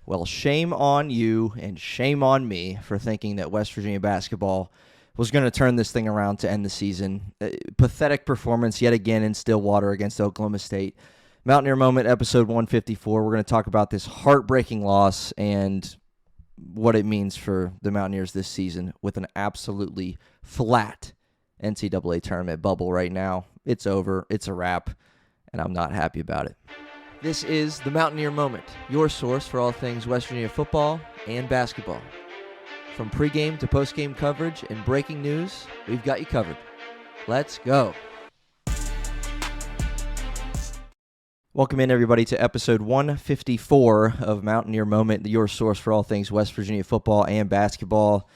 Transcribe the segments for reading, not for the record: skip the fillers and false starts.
Well, shame on you and shame on me for thinking that West Virginia basketball was going to turn this thing around to end the season. Pathetic performance yet again in Stillwater against Oklahoma State. Mountaineer Moment, episode 154. We're going to talk about this heartbreaking loss and what it means for the Mountaineers this season with an absolutely flat NCAA tournament bubble right now. It's over. It's a wrap, and I'm not happy about it. This is the Mountaineer Moment, your source for all things West Virginia football and basketball. From pregame to postgame coverage and breaking news, we've got you covered. Let's go. Welcome in, everybody, to episode 154 of Mountaineer Moment, your source for all things West Virginia football and basketball.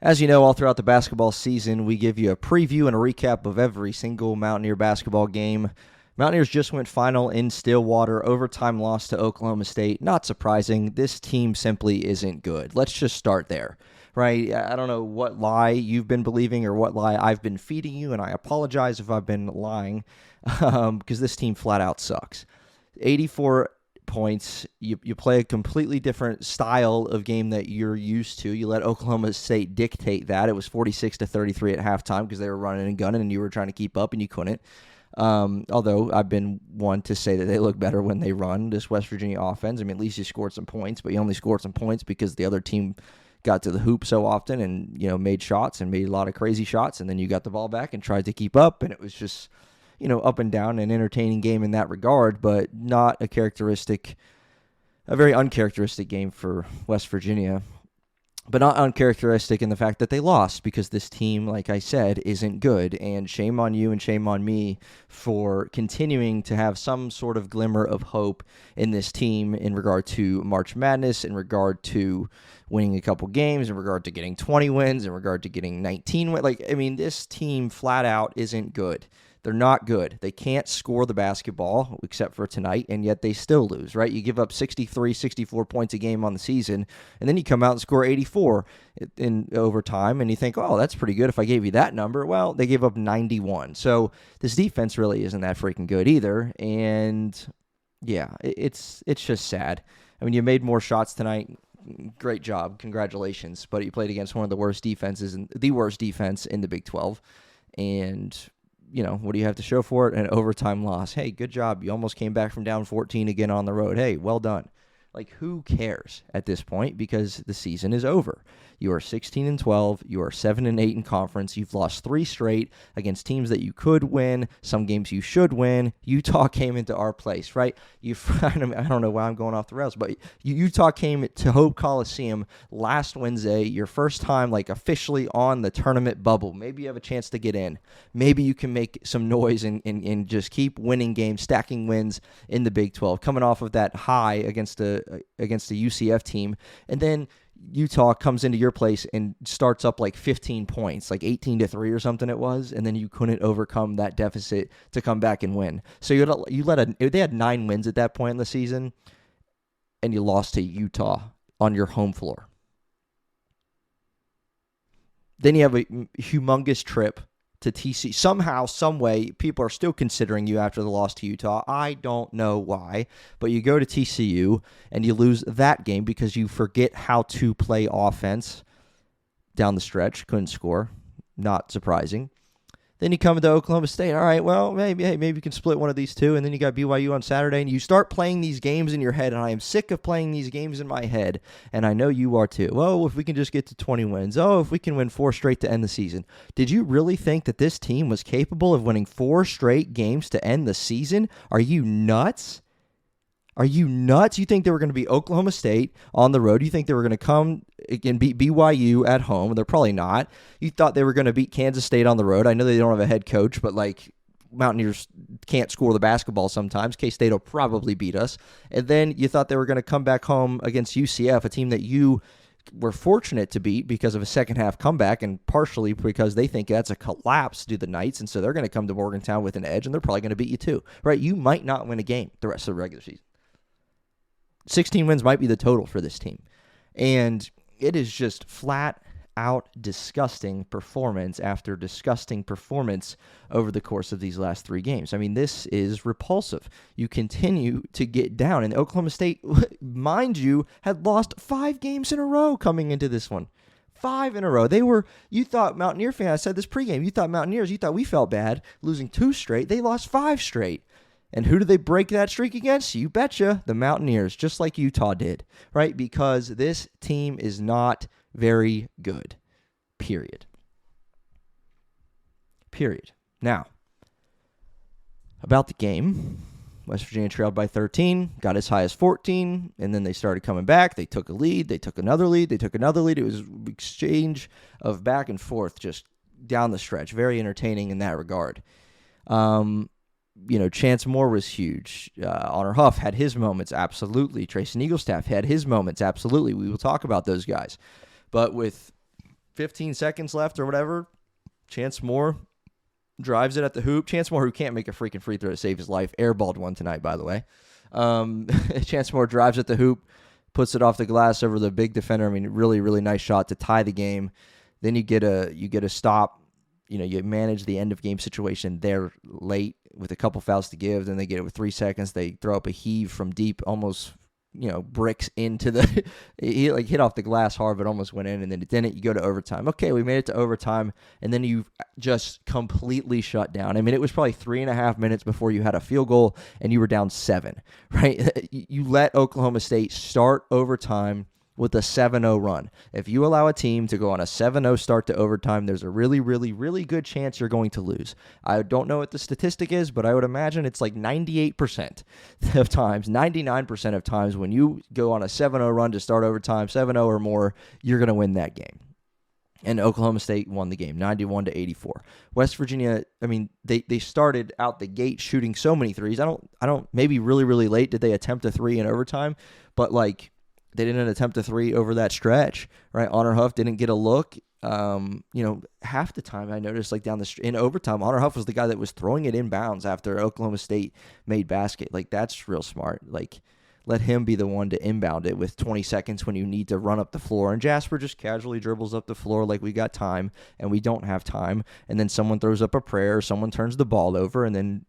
As you know, all throughout the basketball season, we give you a preview and a recap of every single Mountaineer basketball game. Mountaineers just went final in Stillwater, overtime loss to Oklahoma State. Not surprising. This team simply isn't good. Let's just start there, right? I don't know what lie you've been believing or what lie I've been feeding you, and I apologize if I've been lying because this team flat out sucks. 84 points. You play a completely different style of game that you're used to. You let Oklahoma State dictate that. It was 46-33 at halftime because they were running and gunning, and you were trying to keep up, and you couldn't. Although I've been one to say that they look better when they run this West Virginia offense. I mean, at least you scored some points, but you only scored some points because the other team got to the hoop so often and, made shots and made a lot of crazy shots. And then you got the ball back and tried to keep up. And it was just, up and down, an entertaining game in that regard, but not a very uncharacteristic game for West Virginia. But not uncharacteristic in the fact that they lost because this team, like I said, isn't good. And shame on you and shame on me for continuing to have some sort of glimmer of hope in this team in regard to March Madness, in regard to winning a couple games, in regard to getting 20 wins, in regard to getting 19 wins. This team flat out isn't good. They're not good. They can't score the basketball, except for tonight, and yet they still lose, right? You give up 63, 64 points a game on the season, and then you come out and score 84 in overtime, and you think, oh, that's pretty good if I gave you that number. Well, they gave up 91. So this defense really isn't that freaking good either, and yeah, it's just sad. You made more shots tonight. Great job. Congratulations. But you played against one of the worst defenses, the worst defense in the Big 12, and what do you have to show for it? An overtime loss. Hey, good job. You almost came back from down 14 again on the road. Hey, well done. Who cares at this point because the season is over. You are 16-12. You are 7-8 in conference. You've lost 3 straight against teams that you could win. Some games you should win. Utah came into our place, right? I don't know why I'm going off the rails, but Utah came to Hope Coliseum last Wednesday, your first time officially on the tournament bubble. Maybe you have a chance to get in. Maybe you can make some noise and just keep winning games, stacking wins in the Big 12, coming off of that high against the UCF team, and then Utah comes into your place and starts up 15 points, 18-3 or something it was, and then you couldn't overcome that deficit to come back and win. So they had 9 wins at that point in the season, and you lost to Utah on your home floor. Then you have a humongous trip to TCU. Somehow, some way, people are still considering you after the loss to Utah. I don't know why, but you go to TCU and you lose that game because you forget how to play offense down the stretch. Couldn't score. Not surprising. Then you come to Oklahoma State. All right, well, maybe you can split one of these two. And then you got BYU on Saturday, and you start playing these games in your head. And I am sick of playing these games in my head, and I know you are too. Oh, if we can just get to 20 wins. Oh, if we can win 4 straight to end the season. Did you really think that this team was capable of winning 4 straight games to end the season? Are you nuts? Are you nuts? You think they were going to beat Oklahoma State on the road? You think they were going to come and beat BYU at home? They're probably not. You thought they were going to beat Kansas State on the road. I know they don't have a head coach, but Mountaineers can't score the basketball sometimes. K-State will probably beat us. And then you thought they were going to come back home against UCF, a team that you were fortunate to beat because of a second-half comeback and partially because they think that's a collapse to the Knights, and so they're going to come to Morgantown with an edge, and they're probably going to beat you too. Right? You might not win a game the rest of the regular season. 16 wins might be the total for this team. And it is just flat out disgusting performance after disgusting performance over the course of these last 3 games. I mean, this is repulsive. You continue to get down, and Oklahoma State, mind you, had lost 5 games in a row coming into this one. 5 in a row. You thought Mountaineer fans, I said this pregame, you thought we felt bad losing 2 straight. They lost 5 straight. And who did they break that streak against? You betcha, the Mountaineers, just like Utah did, right? Because this team is not very good, period. Now, about the game, West Virginia trailed by 13, got as high as 14, and then they started coming back. They took a lead. They took another lead. They took another lead. It was an exchange of back and forth just down the stretch. Very entertaining in that regard. Chance Moore was huge. Honor Huff had his moments, absolutely. Trayson Eaglestaff had his moments, absolutely. We will talk about those guys. But with 15 seconds left or whatever, Chance Moore drives it at the hoop. Chance Moore, who can't make a freaking free throw to save his life, airballed one tonight, by the way. Chance Moore drives at the hoop, puts it off the glass over the big defender. I mean, really, really nice shot to tie the game. Then you get a stop. You manage the end of game situation there late with a couple fouls to give. Then they get it with 3 seconds. They throw up a heave from deep, almost bricks into the he hit off the glass hard, but almost went in, and then it didn't. You go to overtime. Okay, we made it to overtime, and then you just completely shut down. I mean, it was probably 3.5 minutes before you had a field goal, and you were down 7, right? You let Oklahoma State start overtime with a 7-0 run. If you allow a team to go on a 7-0 start to overtime, there's a really, really, really good chance you're going to lose. I don't know what the statistic is, but I would imagine it's like 98% of times, 99% of times when you go on a 7-0 run to start overtime, 7-0 or more, you're going to win that game. And Oklahoma State won the game, 91-84. West Virginia, I mean, they started out the gate shooting so many threes. I don't. Maybe really, really late did they attempt a 3 in overtime, but they didn't attempt a 3 over that stretch, right? Honor Huff didn't get a look. Half the time I noticed, down the in overtime, Honor Huff was the guy that was throwing it inbounds after Oklahoma State made basket. That's real smart. Let him be the one to inbound it with 20 seconds when you need to run up the floor. And Jasper just casually dribbles up the floor like we got time, and we don't have time. And then someone throws up a prayer, someone turns the ball over, and then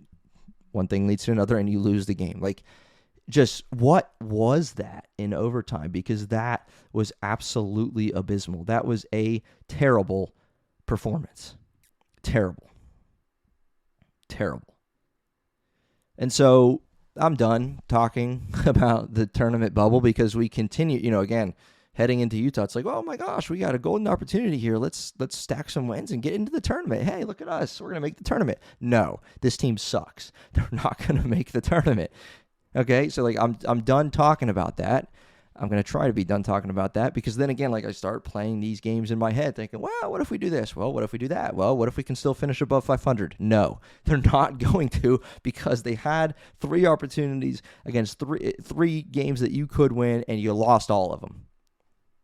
one thing leads to another, and you lose the game. Just what was that in overtime? Because that was absolutely abysmal. That was a terrible performance. Terrible. And so I'm done talking about the tournament bubble because we continue, again, heading into Utah. It's oh my gosh, we got a golden opportunity here. Let's stack some wins and get into the tournament. Hey, look at us. We're going to make the tournament. No, this team sucks. They're not going to make the tournament. Okay, so I'm done talking about that. I'm going to try to be done talking about that because then again, I start playing these games in my head thinking, well, what if we do this? Well, what if we do that? Well, what if we can still finish above 500? No, they're not going to because they had 3 opportunities against three games that you could win and you lost all of them.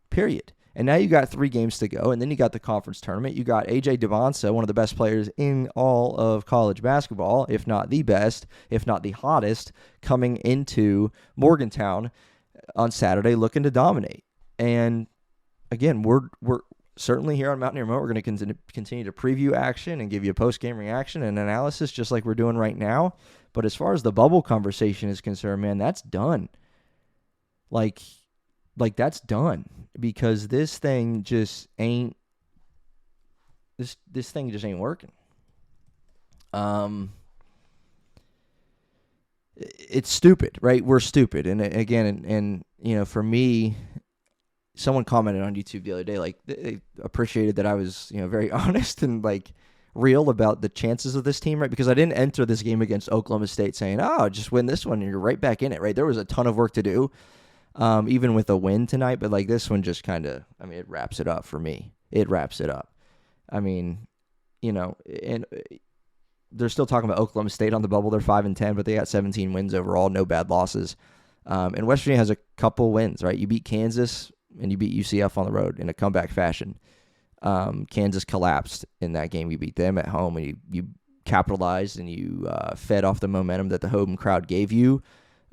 Period. And now you got 3 games to go, and then you got the conference tournament. You got A.J. Devonsa, one of the best players in all of college basketball, if not the best, if not the hottest, coming into Morgantown on Saturday looking to dominate. And again, we're certainly here on Mountaineer Moment, we're going to continue to preview action and give you a post-game reaction and analysis just like we're doing right now. But as far as the bubble conversation is concerned, man, that's done. That's done because this thing just ain't this thing just ain't working. It's stupid, right? We're stupid. And again, for me, someone commented on YouTube the other day, they appreciated that I was, very honest and real about the chances of this team, right? Because I didn't enter this game against Oklahoma State saying, oh, just win this one and you're right back in it, right? There was a ton of work to do. Even with a win tonight, but this one just kind of, it wraps it up for me. It wraps it up. And they're still talking about Oklahoma State on the bubble. They're 5-10, but they got 17 wins overall, no bad losses. And West Virginia has a couple wins, right? You beat Kansas and you beat UCF on the road in a comeback fashion. Kansas collapsed in that game. You beat them at home and you capitalized and you fed off the momentum that the home crowd gave you.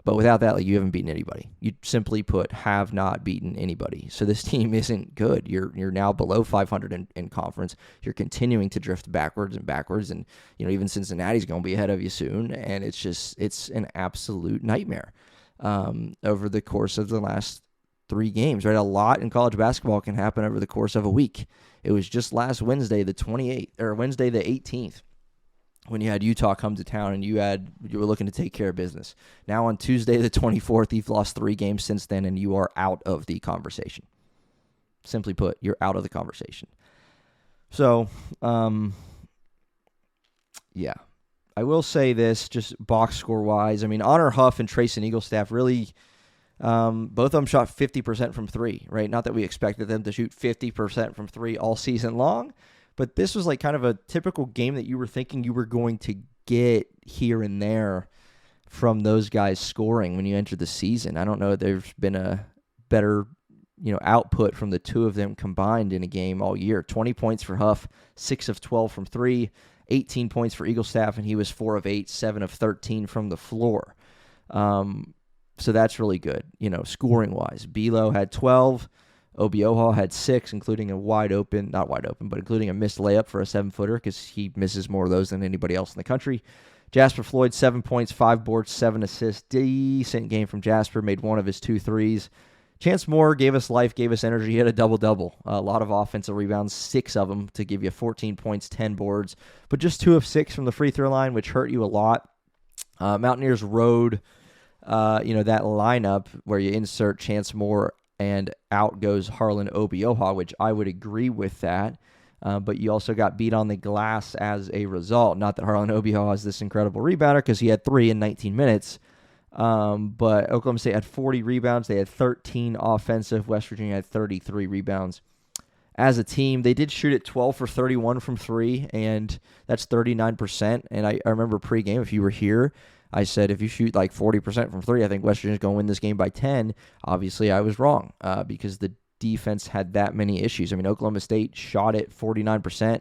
But without that, like, you haven't beaten anybody. You simply put, have not beaten anybody. So this team isn't good. You're now below 500 in conference. You're continuing to drift backwards, and even Cincinnati's going to be ahead of you soon. And it's an absolute nightmare over the course of the last 3 games. Right, a lot in college basketball can happen over the course of a week. It was just last Wednesday, the 28th, or Wednesday the 18th. When you had Utah come to town and you were looking to take care of business. Now on Tuesday the 24th, you've lost 3 games since then, and you are out of the conversation. Simply put, you're out of the conversation. So, yeah. I will say this, just box score-wise. I mean, Honor Huff and Trayson Eaglestaff really, both of them shot 50% from 3, right? Not that we expected them to shoot 50% from 3 all season long, but this was like kind of a typical game that you were thinking you were going to get here and there from those guys scoring when you entered the season. I don't know if there's been a better, output from the 2 of them combined in a game all year. 20 points for Huff, 6 of 12 from 3, 18 points for Eaglestaff, and he was 4 of 8, 7 of 13 from the floor. So that's really good, scoring-wise. Belo had 12. Obioha had 6, including including a missed layup for a 7-footer because he misses more of those than anybody else in the country. Jasper Floyd, 7 points, 5 boards, 7 assists. Decent game from Jasper, made 1 of his 2 threes. Chance Moore gave us life, gave us energy. He had a double-double. A lot of offensive rebounds, 6 of them to give you 14 points, 10 boards. But just 2 of 6 from the free throw line, which hurt you a lot. Mountaineers rode, that lineup where you insert Chance Moore and out goes Harlan Obioha, which I would agree with that. But you also got beat on the glass as a result. Not that Harlan Obioha is this incredible rebounder because he had 3 in 19 minutes. But Oklahoma State had 40 rebounds. They had 13 offensive. West Virginia had 33 rebounds. As a team, they did shoot at 12 for 31 from 3, and that's 39%. And I remember pregame, if you were here, I said if you shoot like 40% from 3, I think West Virginia's going to win this game by 10. Obviously, I was wrong because the defense had that many issues. I mean, Oklahoma State shot it 49%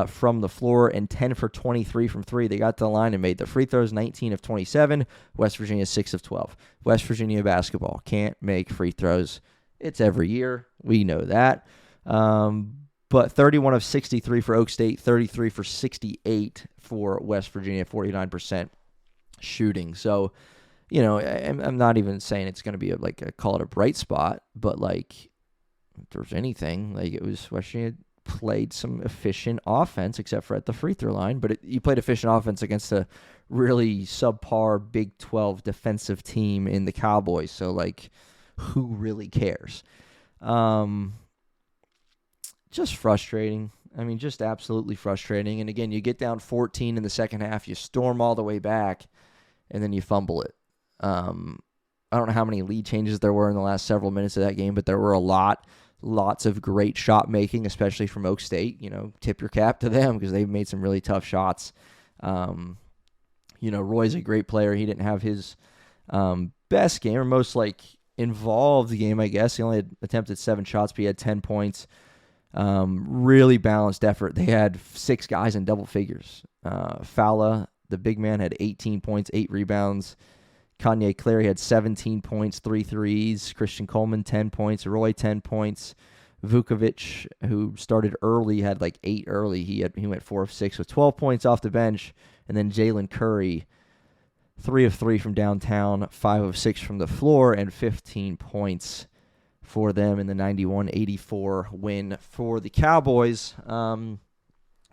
from the floor and 10 for 23 from 3. They got to the line and made the free throws, 19 of 27. West Virginia, 6 of 12. West Virginia basketball can't make free throws. It's every year. We know that. But 31 of 63 for Oak State, 33 for 68 for West Virginia, 49% shooting. So, I'm not even saying it's going to be call it a bright spot, but if there's anything, it was West Virginia played some efficient offense, except for at the free throw line. But you played efficient offense against a really subpar Big 12 defensive team in the Cowboys. So, who really cares? Just frustrating. I mean, just absolutely frustrating. And again, you get down 14 in the second half, you storm all the way back, and then you fumble it. I don't know how many lead changes there were in the last several minutes of that game, but there were a lot. Lots of great shot making, especially from Oak State. Tip your cap to them because they've made some really tough shots. Roy's a great player. He didn't have his best game or most involved game, I guess. He only had attempted 7 shots, but he had 10 points. Really balanced effort. They had 6 guys in double figures. Fowler, the big man, had 18 points, 8 rebounds. Kanye Clary had 17 points, 3 threes. Christian Coleman, 10 points. Roy, 10 points. Vukovic, who started early, had 8 early. He went 4 of 6 with 12 points off the bench. And then Jalen Curry, 3 of 3 from downtown, 5 of 6 from the floor, and 15 points for them in the 91-84 win for the Cowboys. And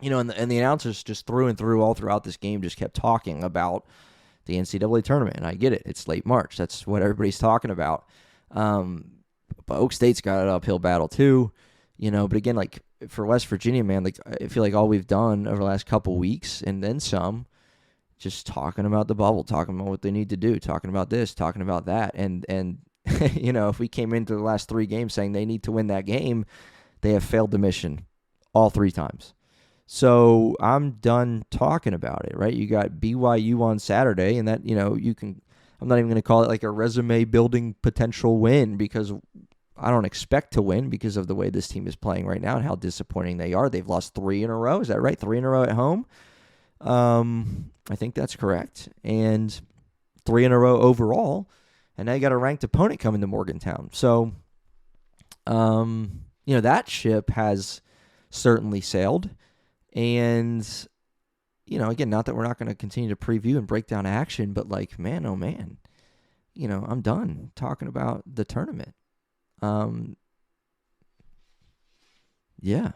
the announcers just through and through all throughout this game just kept talking about the NCAA tournament. And I get it. It's late March. That's what everybody's talking about. But Oak State's got an uphill battle too. But again, for West Virginia, man, I feel like all we've done over the last couple weeks and then some, just talking about the bubble, talking about what they need to do, talking about this, talking about that. And if we came into the last 3 games saying they need to win that game, they have failed the mission all 3 times. So I'm done talking about it, right? You got BYU on Saturday, and that, I'm not even going to call it a resume building potential win because I don't expect to win because of the way this team is playing right now and how disappointing they are. They've lost 3 in a row. Is that right? 3 in a row at home? I think that's correct. And 3 in a row overall, and now you got a ranked opponent coming to Morgantown. So, that ship has certainly sailed. And, again, not that we're not going to continue to preview and break down action, but man, oh man, I'm done talking about the tournament. Yeah.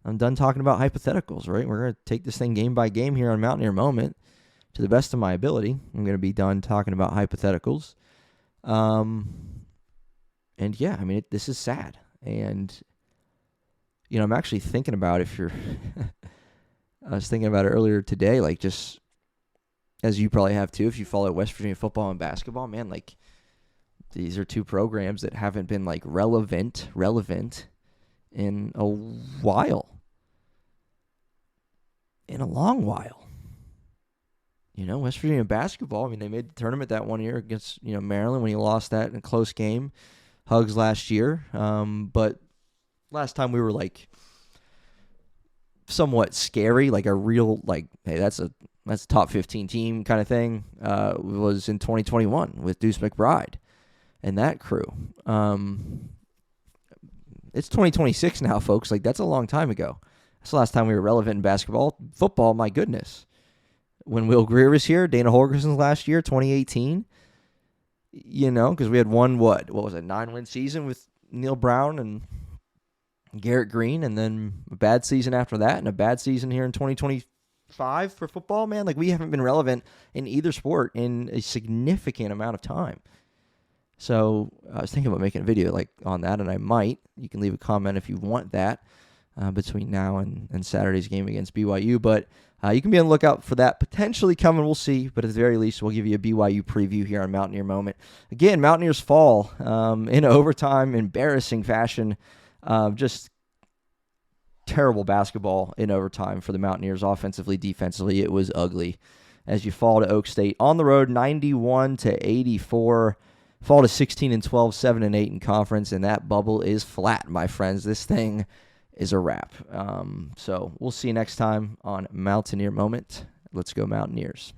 I'm done talking about hypotheticals, right? We're going to take this thing game by game here on Mountaineer Moment to the best of my ability. I'm going to be done talking about hypotheticals. And yeah, this is sad. And, I'm actually thinking about I was thinking about it earlier today, just as you probably have too, if you follow West Virginia football and basketball, man, these are two programs that haven't been relevant in a while. In a long while. West Virginia basketball, they made the tournament that one year against, Maryland when he lost that in a close game. Hugs last year. But last time we were somewhat scary, a real, hey, that's a top 15 team kind of thing, was in 2021 with Deuce McBride and that crew. It's 2026 now, folks. That's a long time ago. That's the last time we were relevant in basketball. Football, my goodness. When Will Greer was here, Dana Holgerson's last year, 2018, because we had one, what was it, 9-win season with Neil Brown and Garrett Green, and then a bad season after that, and a bad season here in 2025 for football, man. We haven't been relevant in either sport in a significant amount of time. So I was thinking about making a video on that, and I might. You can leave a comment if you want that between now and Saturday's game against BYU. But you can be on the lookout for that potentially coming. We'll see. But at the very least, we'll give you a BYU preview here on Mountaineer Moment. Again, Mountaineers fall in overtime, embarrassing fashion. Just terrible basketball in overtime for the Mountaineers offensively, defensively. It was ugly as you fall to Oak State on the road, 91-84. Fall to 16-12, 7-8 in conference, and that bubble is flat, my friends. This thing is a wrap. So we'll see you next time on Mountaineer Moment. Let's go Mountaineers.